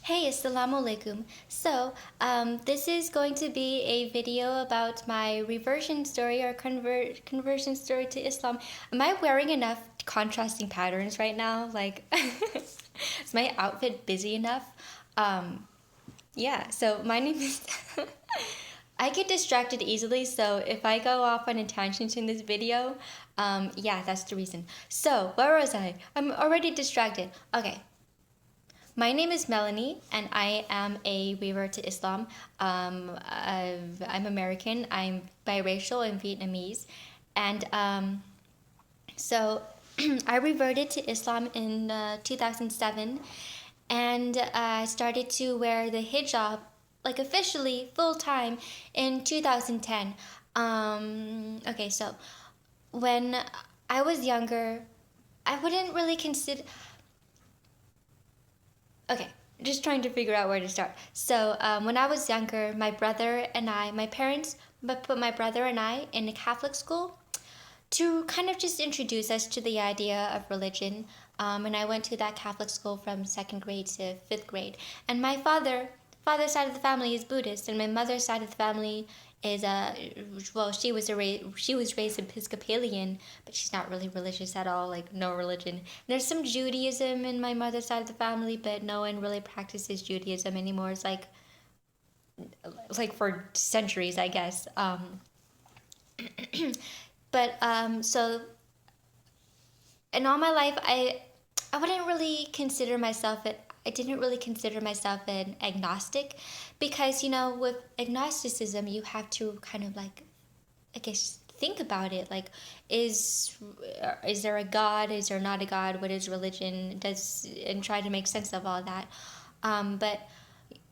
Hey, assalamu alaikum. This is going to be a video about my reversion story or conversion story to Islam. Am I wearing enough contrasting patterns right now? Like, is my outfit busy enough? So my name is. I get distracted easily, so if I go off on a tangent in this video, that's the reason. So, where was I? I'm already distracted. Okay, my name is Melanie, and I am a revert to Islam. I'm American. I'm biracial and Vietnamese, and so I reverted to Islam in 2007, and I started to wear the hijab like officially full time in 2010. So when I was younger, I wouldn't really consider. Okay, just trying to figure out where to start. When I was younger, my parents put my brother and I in a Catholic school to kind of just introduce us to the idea of religion. And I went to that Catholic school from second grade to fifth grade. And my father's side of the family is Buddhist, and my mother's side of the family is she was raised Episcopalian, but she's not really religious at all, like no religion. There's some Judaism in my mother's side of the family, but no one really practices Judaism anymore. It's like for centuries, I guess. But so in all my life, I wouldn't really consider myself it. I didn't really consider myself an agnostic, because with agnosticism you have to kind of like, I guess, think about it. Like, is there a God? Is there not a God? What is religion? And try to make sense of all that. But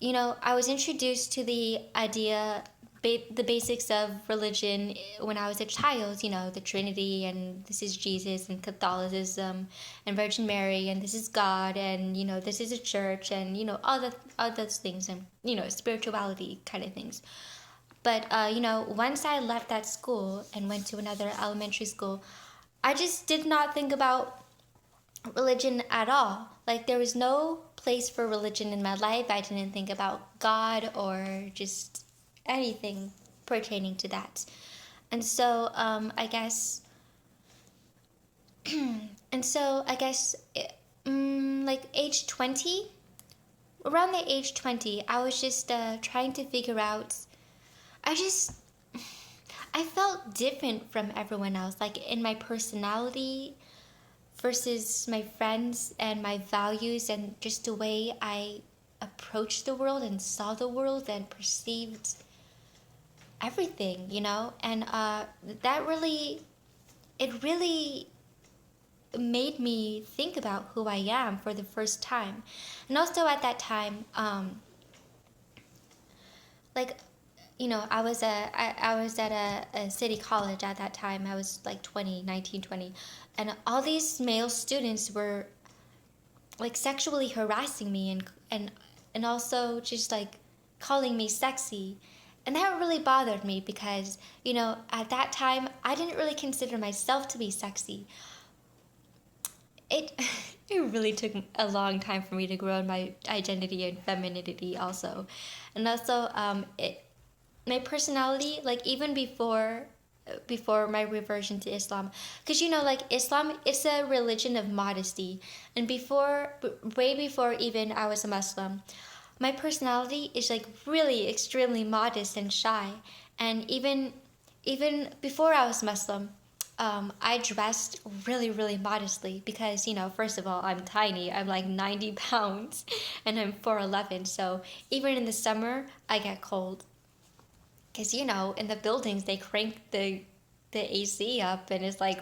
I was introduced to the idea, the basics of religion when I was a child. The Trinity, and this is Jesus, and Catholicism, and Virgin Mary, and this is God, and this is a church, and all those things, and spirituality kind of things. But once I left that school and went to another elementary school, I just did not think about religion at all. Like, there was no place for religion in my life. I didn't think about God or just anything pertaining to that. And so I guess like age 20, around the age 20, I was just trying to figure out. I felt different from everyone else, like in my personality versus my friends, and my values, and just the way I approached the world and saw the world and perceived everything, and it really made me think about who I am for the first time. And also at that time, like, I was at a city college at that time. I was like 19, 20. And all these male students were like sexually harassing me, and also just like calling me sexy. And that really bothered me because, at that time, I didn't really consider myself to be sexy. It it really took a long time for me to grow in my identity and femininity also. And also, my personality, like even before my reversion to Islam, because like Islam, it's a religion of modesty, and way before even I was a Muslim, my personality is like really extremely modest and shy. And even before I was Muslim, I dressed really, really modestly because, first of all, I'm tiny. I'm like 90 pounds and I'm 4'11". So even in the summer, I get cold. Because, in the buildings, they crank the AC up and it's like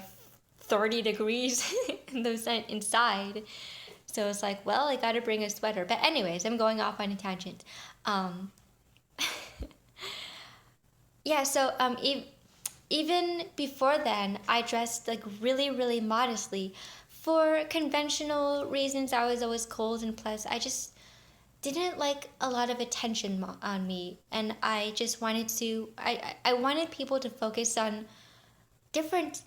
30 degrees inside. So it's like, well, I got to bring a sweater. But anyways, I'm going off on a tangent. Yeah, so even before then, I dressed like really, really modestly. For conventional reasons, I was always cold, and plus, I just didn't like a lot of attention on me, and I just wanted to. I wanted people to focus on different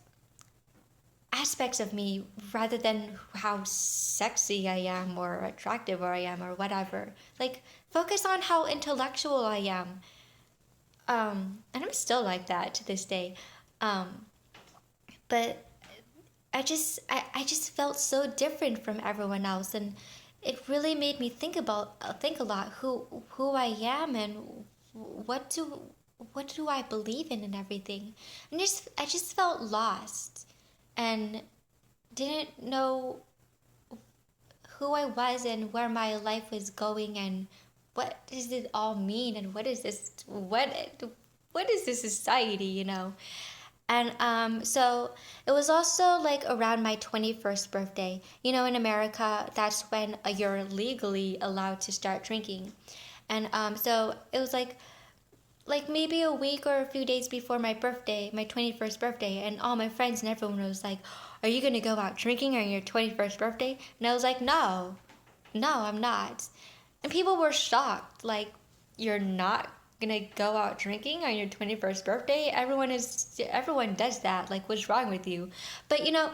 aspects of me rather than how sexy I am or attractive I am or whatever. Like, focus on how intellectual I am. And I'm still like that to this day. Um, but I just felt so different from everyone else, and it really made me think a lot who I am and what do what do I believe in and everything. And I just felt lost and didn't know who I was and where my life was going and what does it all mean and what is this society, you know? And so it was also like around my 21st birthday. You know, in America, that's when you're legally allowed to start drinking. And so it was like maybe a week or a few days before my birthday, my 21st birthday, and all my friends and everyone was like, "Are you going to go out drinking on your 21st birthday?" And I was like, "No. No, I'm not." And people were shocked, like, "You're not gonna go out drinking on your 21st birthday? Everyone does that. Like, what's wrong with you?" But you know,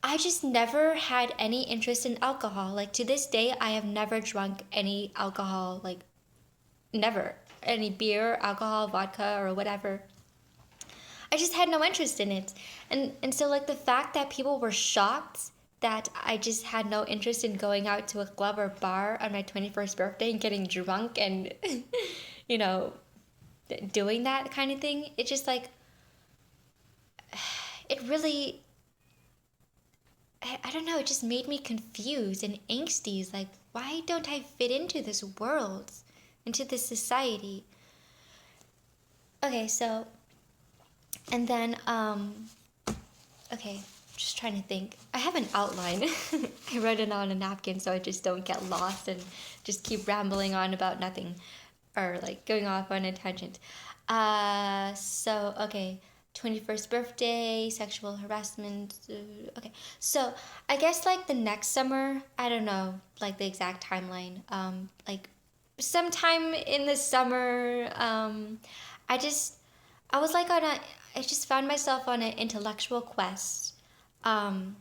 I just never had any interest in alcohol. Like, to this day, I have never drunk any alcohol, like, never. Any beer, alcohol, vodka, or whatever. I just had no interest in it. And so like the fact that people were shocked that I just had no interest in going out to a club or bar on my 21st birthday and getting drunk and you know, doing that kind of thing, it just like it really I don't know, it just made me confused and angsty. It's like, why don't I fit into this world, into this society? Okay, so and then okay, just trying to think. I have an outline. I wrote it on a napkin so I just don't get lost and just keep rambling on about nothing or like going off on a tangent. So okay, 21st birthday, sexual harassment. Okay, so I guess like the next summer, I don't know, like the exact timeline. Like sometime in the summer, I just I was like on a I just found myself on an intellectual quest. Um,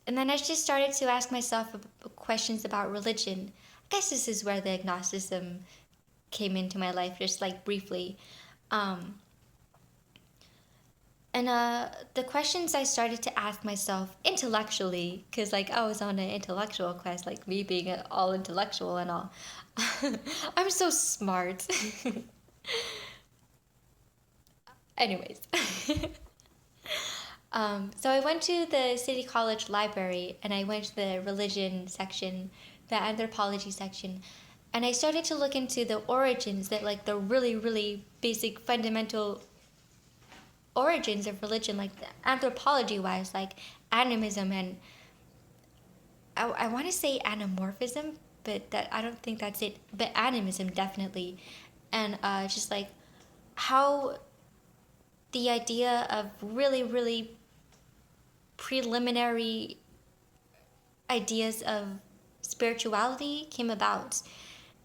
and then I just started to ask myself questions about religion. I guess this is where the agnosticism came into my life, just like briefly. Um, and the questions I started to ask myself intellectually, because like I was on an intellectual quest, like me being all intellectual and all. I'm so smart. Anyways. So I went to the City College Library and I went to the religion section, the anthropology section, and I started to look into the origins, that like the really, really basic fundamental origins of religion, like anthropology wise, like animism and I want to say anamorphism, but that I don't think that's it. But animism definitely, and just like how the idea of really, really preliminary ideas of spirituality came about.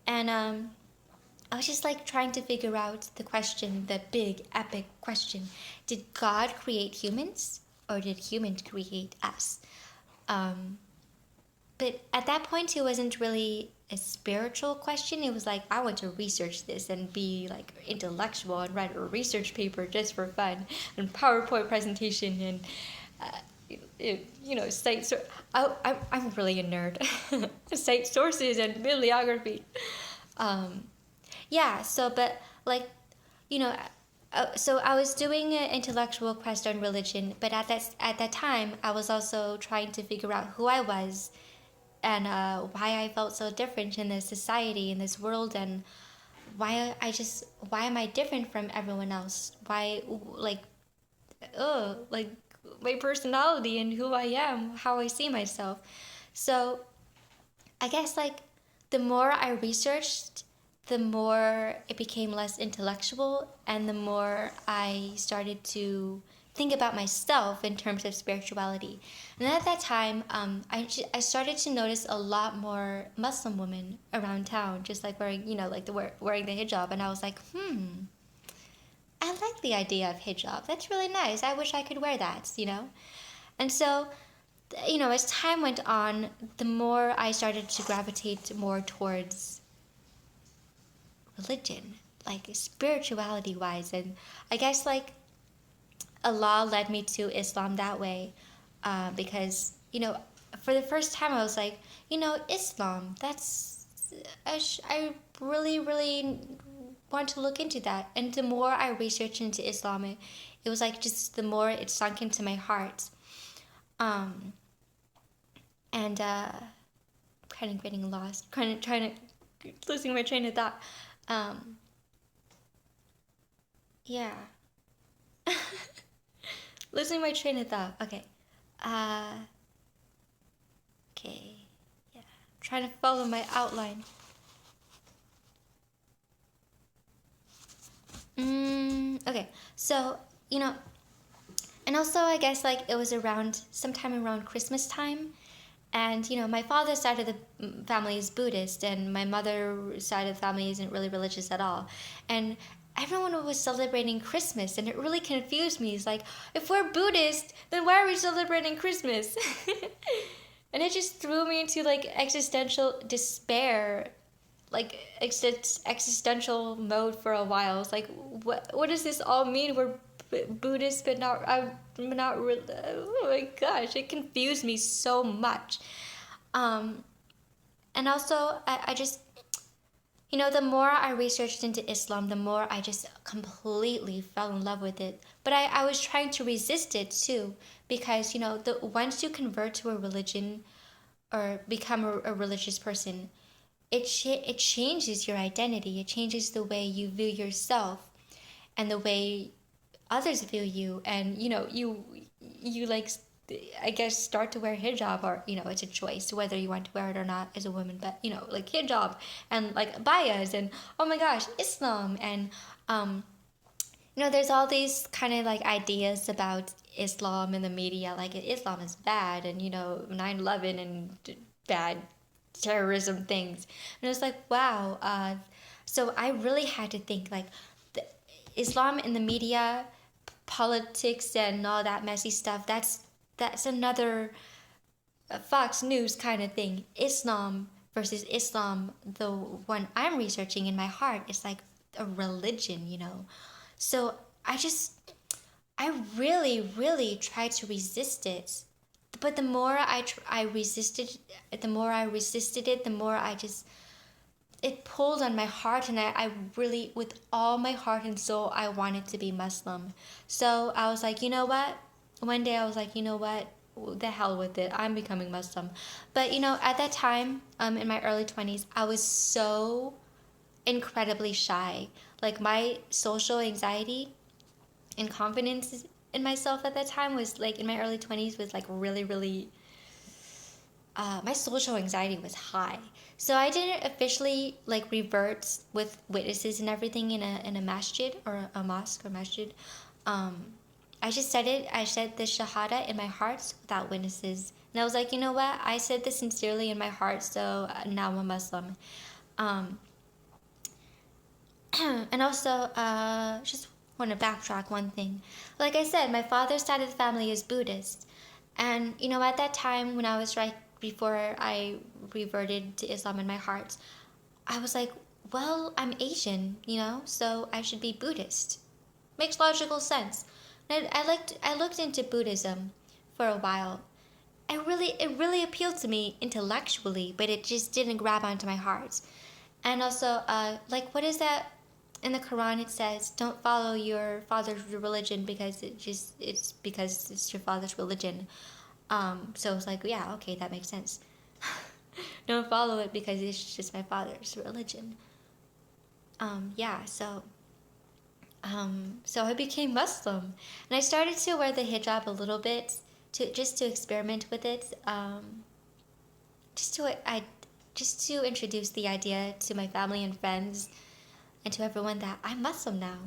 And I was just like trying to figure out the question, the big epic question: did God create humans or did humans create us? But at that point, it wasn't really a spiritual question. It was like, I want to research this and be like intellectual and write a research paper just for fun and PowerPoint presentation and cite. I'm really a nerd. Cite sources and bibliography. Yeah. So, but like, you know, so I was doing an intellectual quest on religion, but at that time, I was also trying to figure out who I was and why I felt so different in this society, in this world, and why am I different from everyone else? Why, like, like my personality and who I am, how I see myself. So I guess like the more I researched, the more it became less intellectual, and the more I started to think about myself in terms of spirituality. And at that time, I started to notice a lot more Muslim women around town, just like wearing, like wearing the hijab. And I was like, I like the idea of hijab. That's really nice. I wish I could wear that. And so, as time went on, the more I started to gravitate more towards religion, like spirituality wise. And I guess like Allah led me to Islam that way, because, for the first time I was like, Islam, I really, really want to look into that. And the more I researched into Islam, it was like just the more it sunk into my heart. Um, and kind of getting lost, trying to losing my train of thought. Um, yeah, losing my train of thought. Okay, uh, okay, yeah, trying to follow my outline. Okay, so and also I guess like it was around sometime around Christmas time. And my father's side of the family is Buddhist, and my mother's side of the family isn't really religious at all. And everyone was celebrating Christmas, and it really confused me. It's like, if we're Buddhist, then why are we celebrating Christmas? And it just threw me into like existential despair, like existential mode for a while. It's like, what does this all mean? We're Buddhist, but I'm not really. Oh my gosh, it confused me so much. And also, I just, the more I researched into Islam, the more I just completely fell in love with it. But I was trying to resist it too, because once you convert to a religion or become a religious person, it changes your identity. It changes the way you view yourself and the way others view you. And you like, I guess, start to wear hijab, or it's a choice whether you want to wear it or not as a woman. But like hijab and like bayas and, oh my gosh, Islam. And there's all these kind of like ideas about Islam in the media, like Islam is bad, and 9/11 and bad terrorism things. And it's like, wow. So I really had to think like Islam in the media, politics, and all that messy stuff. That's another Fox News kind of thing. Islam versus Islam, the one I'm researching in my heart, is like a religion. So I really, really tried to resist it. But the more I resisted, the more I resisted it, the more it pulled on my heart. And I really, with all my heart and soul, I wanted to be Muslim. So I was like, you know what? One day I was like, you know what? The hell with it. I'm becoming Muslim. But at that time, in my early 20s, I was so incredibly shy. Like my social anxiety and confidence in myself at that time was like, in my early 20s, was like really, really, my social anxiety was high. So I didn't officially like revert with witnesses and everything in a masjid, or a mosque or masjid. I just said it. I said the shahada in my heart without witnesses. And I was like, you know what? I said this sincerely in my heart, so now I'm a Muslim. And also, just want to backtrack one thing. Like I said, my father's side of the family is Buddhist. And, at that time when I was right before I reverted to Islam in my heart, I was like, well, I'm Asian, so I should be Buddhist. Makes logical sense. And I looked into Buddhism for a while. It really appealed to me intellectually, but it just didn't grab onto my heart. And also, like, what is that? In the Quran, it says, "Don't follow your father's religion because it's because it's your father's religion." So it's like, yeah, okay, that makes sense. Don't follow it because it's just my father's religion. Yeah, so I became Muslim, and I started to wear the hijab a little bit to experiment with it, just to introduce the idea to my family and friends, and to everyone that I'm Muslim now.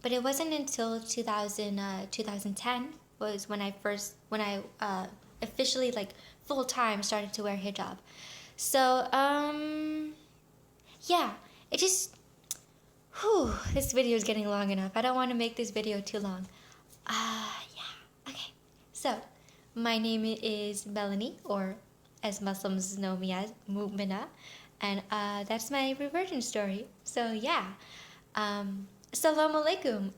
But it wasn't until 2010 was when I officially like full time started to wear hijab. So yeah, it just. This video is getting long enough. I don't want to make this video too long. Yeah, okay. So, My name is Melanie, or as Muslims know me as Mu'mina, and that's my reversion story. So yeah, Assalamu alaikum.